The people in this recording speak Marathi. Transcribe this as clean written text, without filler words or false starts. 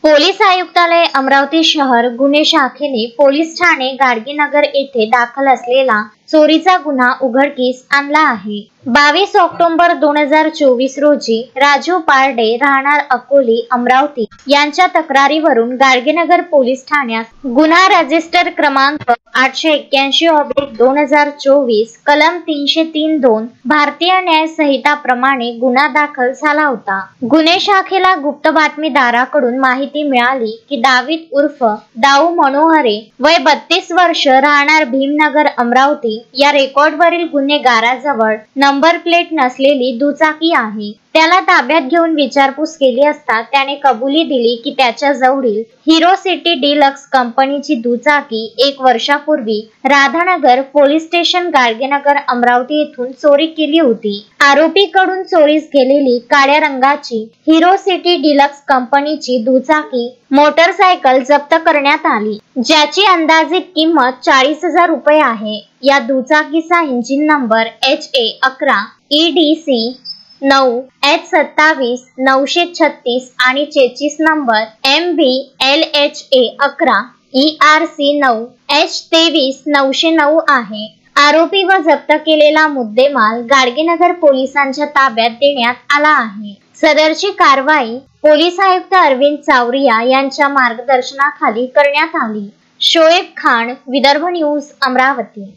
पोलीस आयुक्तालय अमरावती शहर गुन्हे शाखेने पोलीस ठाणे गाडगेनगर येथे दाखल असलेला चोरीचा गुन्हा उघडकीस आणला आहे। 22 ऑक्टोबर 2024 रोजी राजू पारडे राहणार अकोली अमरावती यांच्या तक्रारीवरून गाडगेनगर पोलीस ठाण्यात गुन्हा रजिस्टर क्रमांक 881/2024 कलम 303(2) भारतीय न्याय संहिता प्रमाणे गुन्हा दाखल झाला होता। गुन्हे शाखेला गुप्त बातमीदाराकडून माहिती मिळाली की दावीद उर्फ दाऊ मनोहरे वय 32 वर्ष राहणार भीमनगर अमरावती या रेकॉर्डवरील गुन्हेगाराजवळ नंबर प्लेट नसलेली दुचाकी आहे। त्याला ताब्यात घेऊन विचारपूस केली असता त्याने कबुली दिली की त्याच्या जवळील हिरो सिटी डिलक्स कंपनीची दुचाकी 1 वर्षापूर्वी राधानगर पोलीस स्टेशन गाडगेनगर अमरावती येथून चोरी केली होती। आरोपीकडून चोरीस गेलेली काळ्या रंगाची हिरो सिटी डिलक्स कंपनीची दुचाकी मोटरसायकल जप्त करण्यात आली, ज्याची अंदाजित किंमत 40,000 रुपये आहे। या दुचाकीचा engine number HA11 EDC 9H27 आणि chassis number MBLHA11 ERC 9H23 आहे। आरोपी व जप्त केलेला मुद्देमाल गाडगेनगर पोलिसांच्या ताब्यात देण्यात आला आहे। सदरची कारवाई पोलीस आयुक्त अरविंद चावरिया यांच्या मार्गदर्शनाखाली करण्यात आली। शोएब खान, विदर्भ न्यूज, अमरावती।